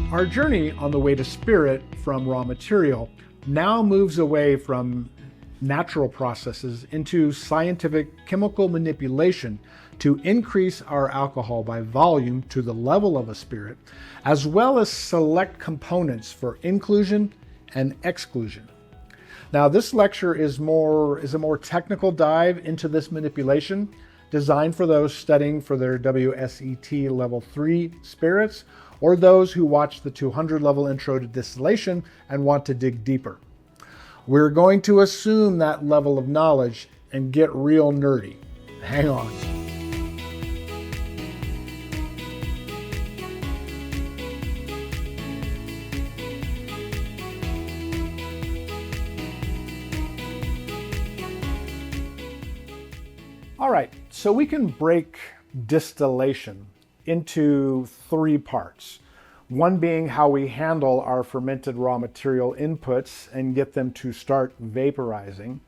Our journey on the way to spirit from raw material now moves away from natural processes into scientific chemical manipulation to increase our alcohol by volume to the level of a spirit, as well as select components for inclusion and exclusion. Now, this lecture is a more technical dive into this manipulation, designed for those studying for their WSET Level 3 spirits, or those who watch the 200 level intro to distillation and want to dig deeper. We're going to assume that level of knowledge and get real nerdy. Hang on. All right, so we can break distillation into three parts. One being how we handle our fermented raw material inputs and get them to start vaporizing.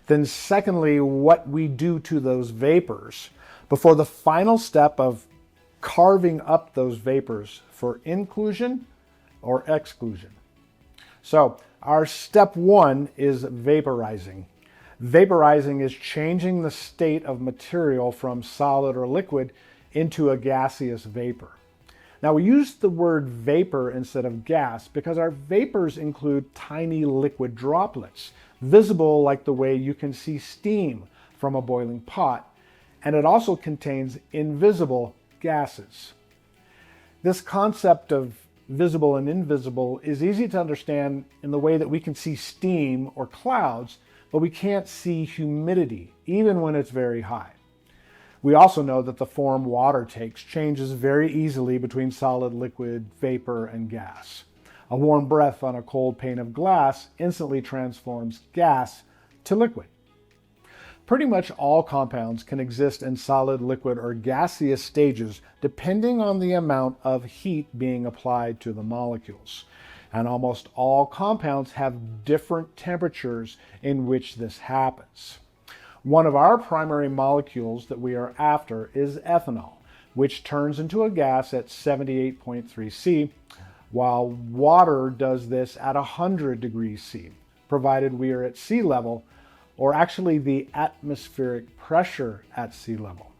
Then secondly, what we do to those vapors before the final step of carving up those vapors for inclusion or exclusion. So our step one is vaporizing. Vaporizing is changing the state of material from solid or liquid into a gaseous vapor. Now, we use the word vapor instead of gas because our vapors include tiny liquid droplets, visible like the way you can see steam from a boiling pot, and it also contains invisible gases. This concept of visible and invisible is easy to understand in the way that we can see steam or clouds, but we can't see humidity, even when it's very high. We also know that the form water takes changes very easily between solid, liquid, vapor, and gas. A warm breath on a cold pane of glass instantly transforms gas to liquid. Pretty much all compounds can exist in solid, liquid, or gaseous stages depending on the amount of heat being applied to the molecules. And almost all compounds have different temperatures in which this happens. One of our primary molecules that we are after is ethanol, which turns into a gas at 78.3 C, while water does this at 100 degrees C, provided we are at sea level, or actually the atmospheric pressure at sea level.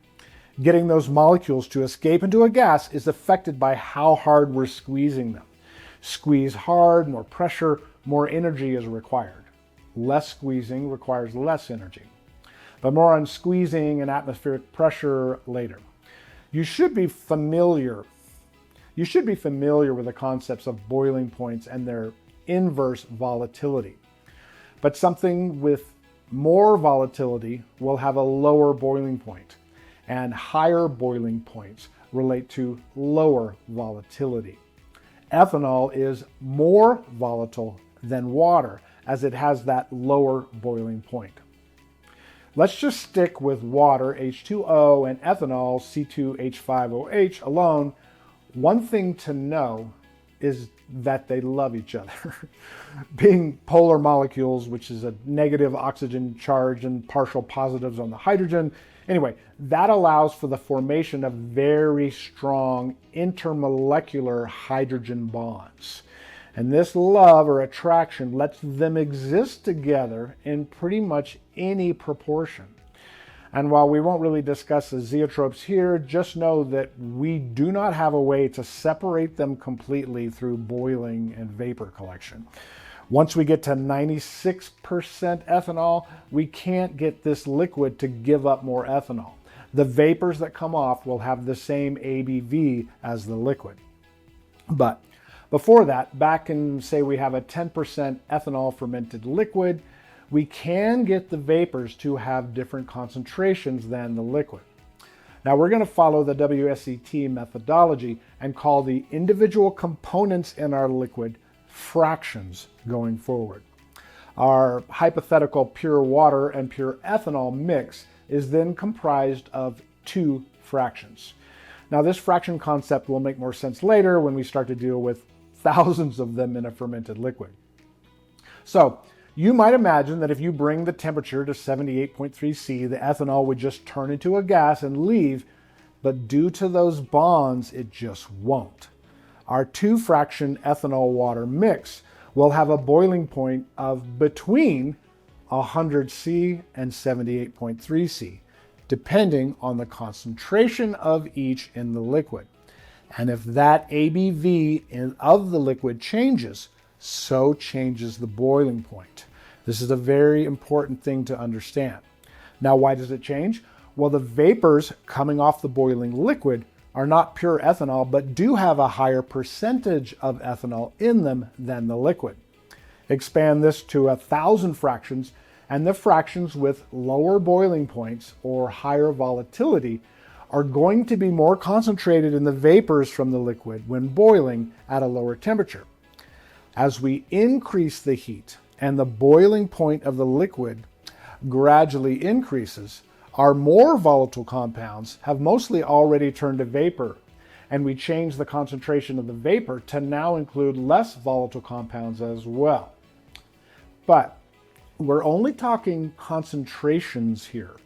Getting those molecules to escape into a gas is affected by how hard we're squeezing them. Squeeze hard, more pressure, more energy is required. Less squeezing requires less energy. But more on squeezing and atmospheric pressure later. You should be familiar with the concepts of boiling points and their inverse volatility. But something with more volatility will have a lower boiling point, and higher boiling points relate to lower volatility. Ethanol is more volatile than water as it has that lower boiling point. Let's just stick with water, H2O, and ethanol, C2H5OH alone. One thing to know is that they love each other. Being polar molecules, which is a negative oxygen charge and partial positives on the hydrogen. Anyway, that allows for the formation of very strong intermolecular hydrogen bonds. And this love or attraction lets them exist together in pretty much any proportion. And while we won't really discuss the zeotropes here, just know that we do not have a way to separate them completely through boiling and vapor collection. Once we get to 96% ethanol, we can't get this liquid to give up more ethanol. The vapors that come off will have the same ABV as the liquid. But before that, back in, say, we have a 10% ethanol fermented liquid, we can get the vapors to have different concentrations than the liquid. Now we're going to follow the WSET methodology and call the individual components in our liquid fractions going forward. Our hypothetical pure water and pure ethanol mix is then comprised of two fractions. Now this fraction concept will make more sense later when we start to deal with thousands of them in a fermented liquid. So you might imagine that if you bring the temperature to 78.3 C, the ethanol would just turn into a gas and leave, but due to those bonds, it just won't. our 2-fraction ethanol water mix will have a boiling point of between 100 C and 78.3 C, depending on the concentration of each in the liquid. And if that ABV of the liquid changes, so changes the boiling point. This is a very important thing to understand. Now, why does it change? Well, the vapors coming off the boiling liquid are not pure ethanol, but do have a higher percentage of ethanol in them than the liquid. Expand this to 1,000 fractions, and the fractions with lower boiling points or higher volatility are going to be more concentrated in the vapors from the liquid when boiling at a lower temperature. As we increase the heat and the boiling point of the liquid gradually increases, our more volatile compounds have mostly already turned to vapor, and we change the concentration of the vapor to now include less volatile compounds as well. But we're only talking concentrations here.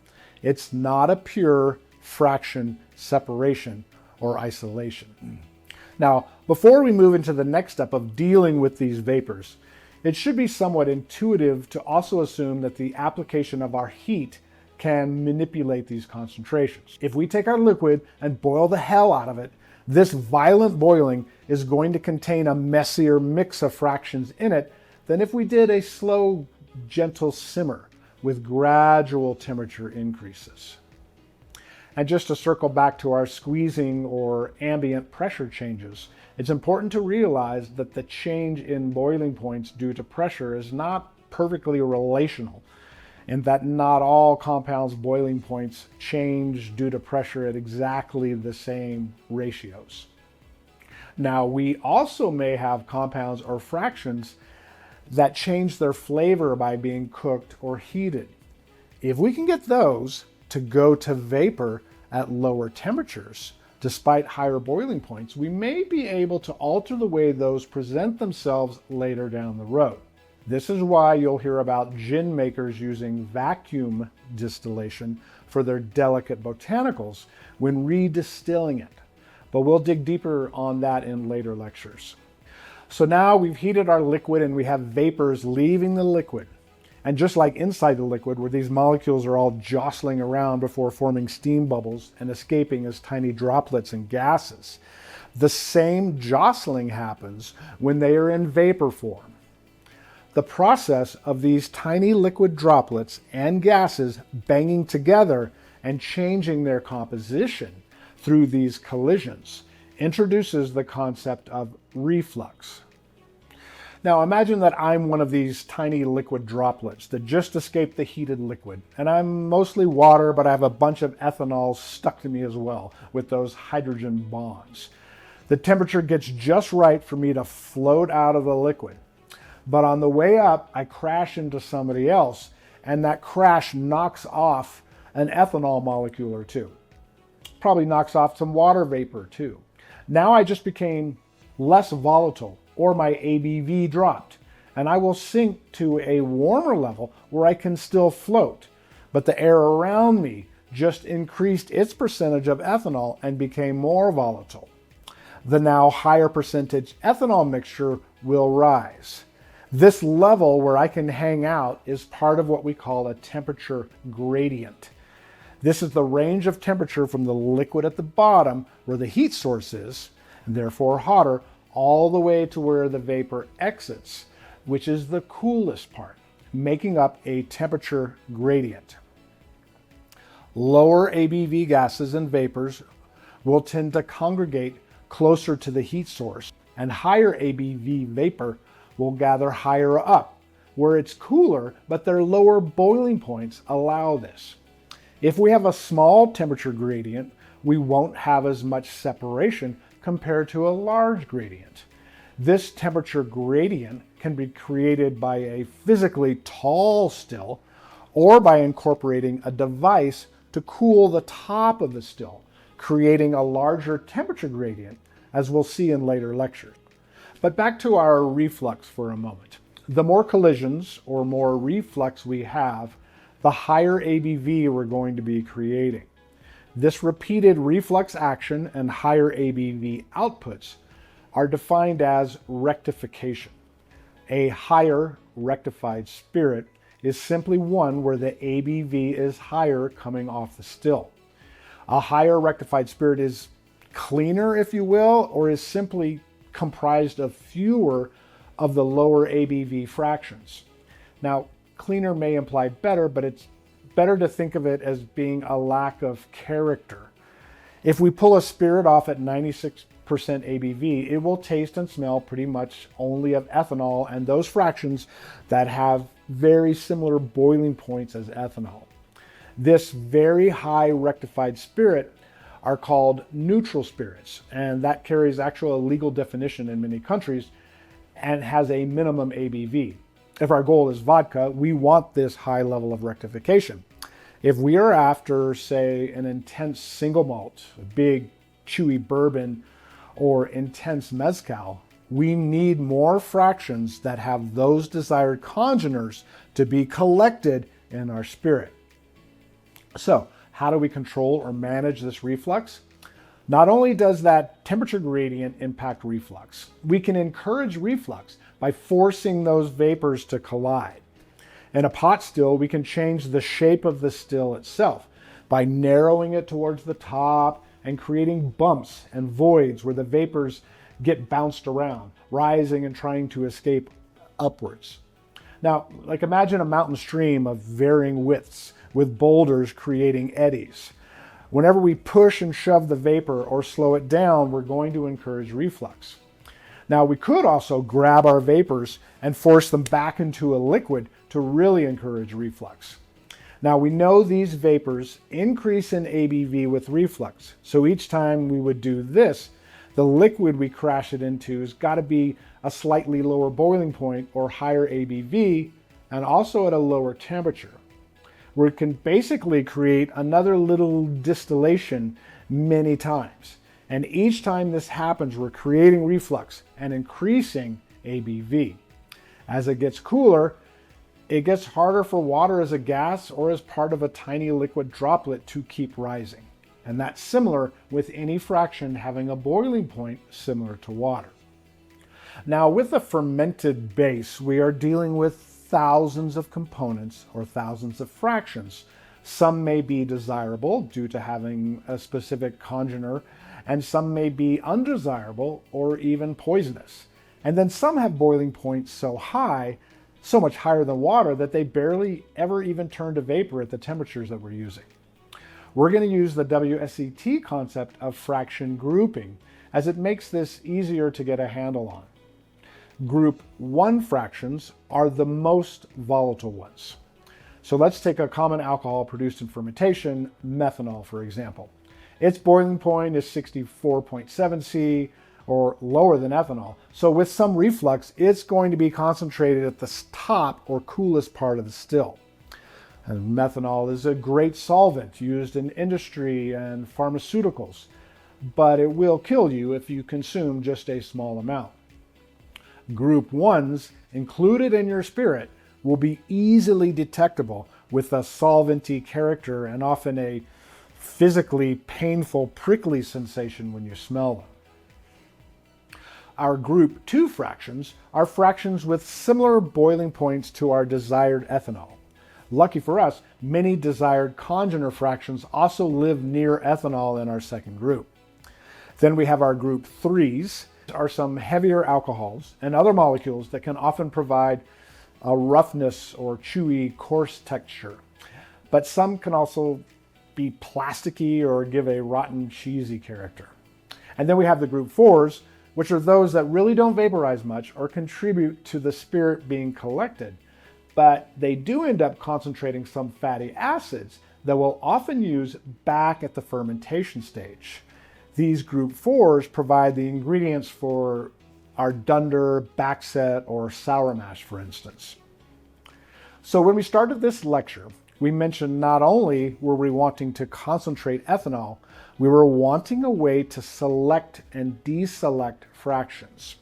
It's not a pure fraction separation or isolation. Now, before we move into the next step of dealing with these vapors, it should be somewhat intuitive to also assume that the application of our heat can manipulate these concentrations. If we take our liquid and boil the hell out of it, this violent boiling is going to contain a messier mix of fractions in it than if we did a slow, gentle simmer with gradual temperature increases. And just to circle back to our squeezing or ambient pressure changes, it's important to realize that the change in boiling points due to pressure is not perfectly relational, and that not all compounds' boiling points change due to pressure at exactly the same ratios. Now, we also may have compounds or fractions that change their flavor by being cooked or heated. If we can get those to go to vapor at lower temperatures, despite higher boiling points, we may be able to alter the way those present themselves later down the road. This is why you'll hear about gin makers using vacuum distillation for their delicate botanicals when redistilling it. But we'll dig deeper on that in later lectures. So now we've heated our liquid and we have vapors leaving the liquid. And just like inside the liquid, where these molecules are all jostling around before forming steam bubbles and escaping as tiny droplets and gases, the same jostling happens when they are in vapor form. The process of these tiny liquid droplets and gases banging together and changing their composition through these collisions introduces the concept of reflux. Now imagine that I'm one of these tiny liquid droplets that just escaped the heated liquid, and I'm mostly water, but I have a bunch of ethanol stuck to me as well with those hydrogen bonds. The temperature gets just right for me to float out of the liquid. But on the way up, I crash into somebody else, and that crash knocks off an ethanol molecule or two. Probably knocks off some water vapor too. Now I just became less volatile, or my ABV dropped, and I will sink to a warmer level where I can still float. But the air around me just increased its percentage of ethanol and became more volatile. The now higher percentage ethanol mixture will rise. This level where I can hang out is part of what we call a temperature gradient. This is the range of temperature from the liquid at the bottom, where the heat source is, and therefore hotter, all the way to where the vapor exits, which is the coolest part, making up a temperature gradient. Lower ABV gases and vapors will tend to congregate closer to the heat source, and higher ABV vapor will gather higher up, where it's cooler, but their lower boiling points allow this. If we have a small temperature gradient, we won't have as much separation compared to a large gradient. This temperature gradient can be created by a physically tall still, or by incorporating a device to cool the top of the still, creating a larger temperature gradient, as we'll see in later lectures. But back to our reflux for a moment. The more collisions or more reflux we have, the higher ABV we're going to be creating. This repeated reflux action and higher ABV outputs are defined as rectification. A higher rectified spirit is simply one where the ABV is higher coming off the still. A higher rectified spirit is cleaner, if you will, or is simply comprised of fewer of the lower ABV fractions. Now, cleaner may imply better, but it's better to think of it as being a lack of character. If we pull a spirit off at 96% ABV, it will taste and smell pretty much only of ethanol and those fractions that have very similar boiling points as ethanol. This very high rectified spirit are called neutral spirits, and that carries actually a legal definition in many countries and has a minimum ABV. If our goal is vodka, we want this high level of rectification. If we are after, say, an intense single malt, a big chewy bourbon, or intense mezcal, we need more fractions that have those desired congeners to be collected in our spirit. So, how do we control or manage this reflux? Not only does that temperature gradient impact reflux, we can encourage reflux by forcing those vapors to collide. In a pot still, we can change the shape of the still itself by narrowing it towards the top and creating bumps and voids where the vapors get bounced around, rising and trying to escape upwards. Now, like imagine a mountain stream of varying widths with boulders creating eddies. Whenever we push and shove the vapor or slow it down, we're going to encourage reflux. Now, we could also grab our vapors and force them back into a liquid to really encourage reflux. Now, we know these vapors increase in ABV with reflux, so each time we would do this, the liquid we crash it into has got to be a slightly lower boiling point or higher ABV, and also at a lower temperature. We can basically create another little distillation many times. And each time this happens, we're creating reflux and increasing ABV. As it gets cooler, it gets harder for water as a gas or as part of a tiny liquid droplet to keep rising. And that's similar with any fraction having a boiling point similar to water. Now, with a fermented base, we are dealing with thousands of components or thousands of fractions. Some may be desirable due to having a specific congener, and some may be undesirable or even poisonous. And then some have boiling points so high, so much higher than water, that they barely ever even turn to vapor at the temperatures that we're using. We're going to use the WSET concept of fraction grouping, as it makes this easier to get a handle on. Group 1 fractions are the most volatile ones. So let's take a common alcohol produced in fermentation, methanol, for example. Its boiling point is 64.7 C, or lower than ethanol. So with some reflux, it's going to be concentrated at the top or coolest part of the still. And methanol is a great solvent used in industry and pharmaceuticals, but it will kill you if you consume just a small amount. Group 1s included in your spirit will be easily detectable with a solventy character and often a physically painful, prickly sensation when you smell them. Our group 2 fractions are fractions with similar boiling points to our desired ethanol. Lucky for us, many desired congener fractions also live near ethanol in our second group. Then we have our group 3s, are some heavier alcohols and other molecules that can often provide a roughness or chewy, coarse texture. But some can also be plasticky or give a rotten, cheesy character. And then we have the group 4s, which are those that really don't vaporize much or contribute to the spirit being collected, but they do end up concentrating some fatty acids that we'll often use back at the fermentation stage. These group 4s provide the ingredients for our dunder, backset, or sour mash, for instance. So when we started this lecture, we mentioned not only were we wanting to concentrate ethanol, we were wanting a way to select and deselect fractions.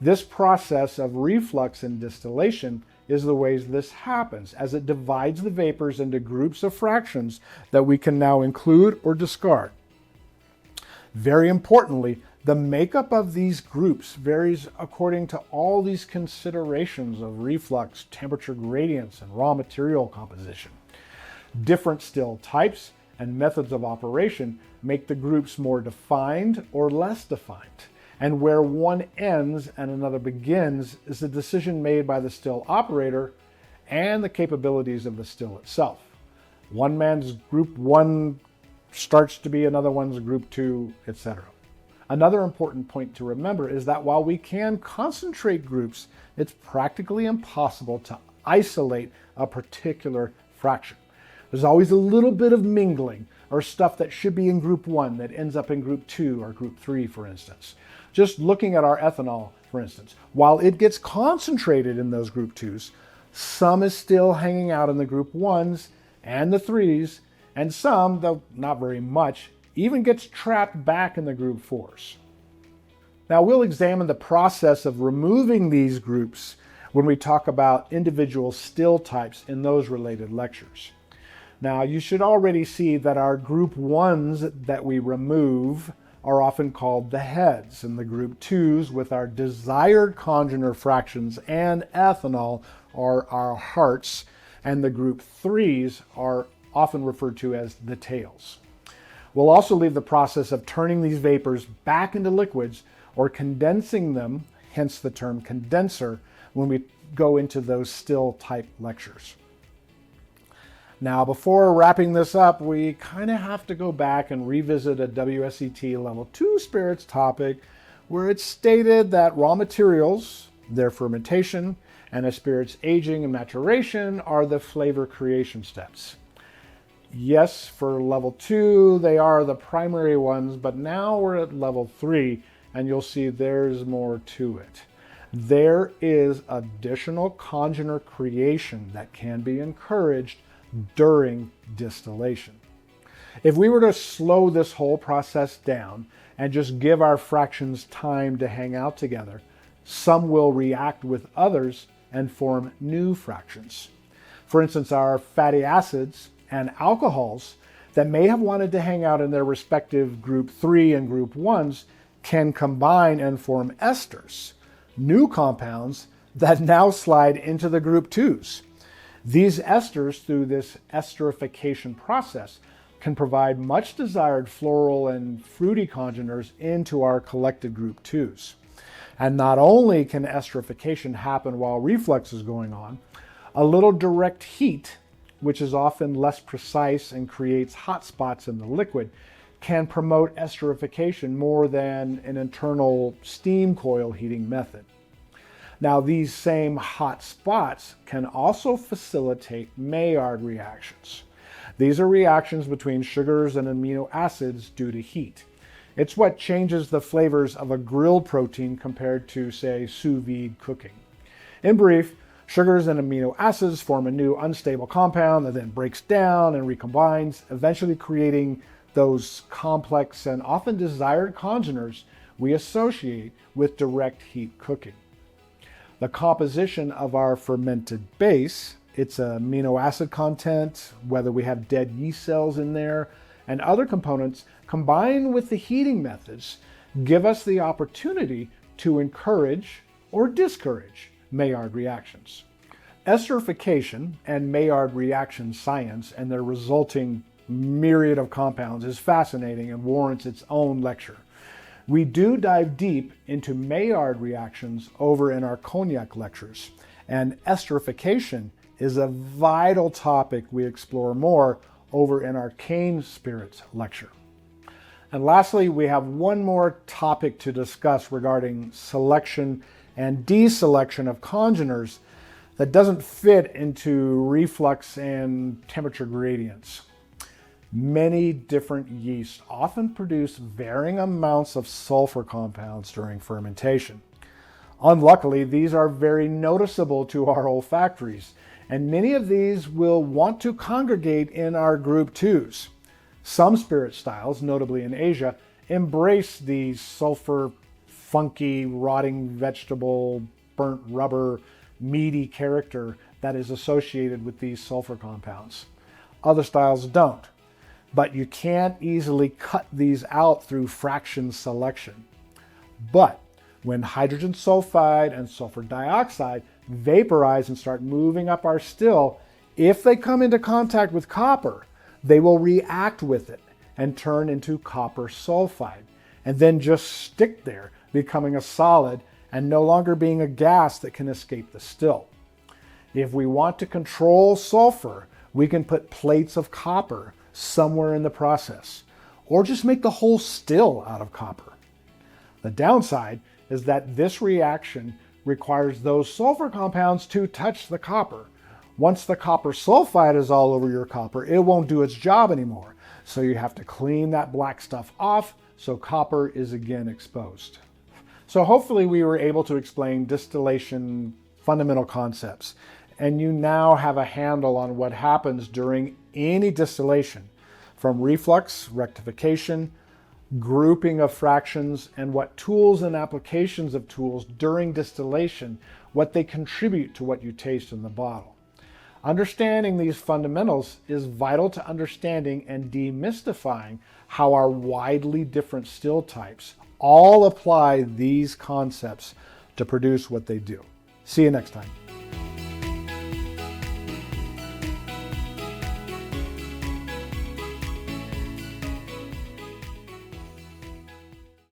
This process of reflux and distillation is the ways this happens, as it divides the vapors into groups of fractions that we can now include or discard. Very importantly, The makeup of these groups varies according to all these considerations of reflux, temperature gradients, and raw material composition. Different still types and methods of operation make the groups more defined or less defined. And where one ends and another begins is a decision made by the still operator and the capabilities of the still itself. One man's group 1 starts to be another one's group 2, etc. Another important point to remember is that while we can concentrate groups, it's practically impossible to isolate a particular fraction. There's always a little bit of mingling or stuff that should be in group 1 that ends up in group 2 or group 3, for instance. Just looking at our ethanol, for instance, while it gets concentrated in those group 2s, some is still hanging out in the group 1s and the 3s, and some, though not very much, even gets trapped back in the group 4s. Now we'll examine the process of removing these groups when we talk about individual still types in those related lectures. Now you should already see that our group 1s that we remove are often called the heads, and the group 2s with our desired congener fractions and ethanol are our hearts, and the group 3s are often referred to as the tails. We'll also leave the process of turning these vapors back into liquids or condensing them, hence the term condenser, when we go into those still type lectures. Now, before wrapping this up, we kind of have to go back and revisit a WSET Level 2 spirits topic where it's stated that raw materials, their fermentation, and a spirit's aging and maturation are the flavor creation steps. Yes, for level 2, they are the primary ones, but now we're at level 3, and you'll see there's more to it. There is additional congener creation that can be encouraged during distillation. If we were to slow this whole process down and just give our fractions time to hang out together, some will react with others and form new fractions. For instance, our fatty acids and alcohols that may have wanted to hang out in their respective group 3 and group 1s can combine and form esters, new compounds that now slide into the group 2s. These esters, through this esterification process, can provide much desired floral and fruity congeners into our collected group 2s. And not only can esterification happen while reflux is going on, a little direct heat, which is often less precise and creates hot spots in the liquid, can promote esterification more than an internal steam coil heating method. Now, these same hot spots can also facilitate Maillard reactions. These are reactions between sugars and amino acids due to heat. It's what changes the flavors of a grilled protein compared to, say, sous vide cooking. In brief, sugars and amino acids form a new unstable compound that then breaks down and recombines, eventually creating those complex and often desired congeners we associate with direct heat cooking. The composition of our fermented base, its amino acid content, whether we have dead yeast cells in there, and other components combined with the heating methods give us the opportunity to encourage or discourage Maillard reactions. Esterification and Maillard reaction science and their resulting myriad of compounds is fascinating and warrants its own lecture. We do dive deep into Maillard reactions over in our cognac lectures, and esterification is a vital topic we explore more over in our cane spirits lecture. And lastly, we have one more topic to discuss regarding selection and deselection of congeners that doesn't fit into reflux and temperature gradients. Many different yeasts often produce varying amounts of sulfur compounds during fermentation. Unluckily, these are very noticeable to our olfactories, and many of these will want to congregate in our group 2s. Some spirit styles, notably in Asia, embrace the sulfur, funky, rotting vegetable, burnt rubber, meaty character that is associated with these sulfur compounds. Other styles don't. But you can't easily cut these out through fraction selection. But when hydrogen sulfide and sulfur dioxide vaporize and start moving up our still, if they come into contact with copper, they will react with it and turn into copper sulfide, and then just stick there, becoming a solid and no longer being a gas that can escape the still. If we want to control sulfur, we can put plates of copper somewhere in the process, or just make the whole still out of copper. The downside is that this reaction requires those sulfur compounds to touch the copper. Once the copper sulfide is all over your copper, it won't do its job anymore. So you have to clean that black stuff off so copper is again exposed. So hopefully we were able to explain distillation fundamental concepts, and you now have a handle on what happens during any distillation, from reflux, rectification, grouping of fractions, and what tools and applications of tools during distillation, what they contribute to what you taste in the bottle. Understanding these fundamentals is vital to understanding and demystifying how our widely different still types all apply these concepts to produce what they do. See you next time.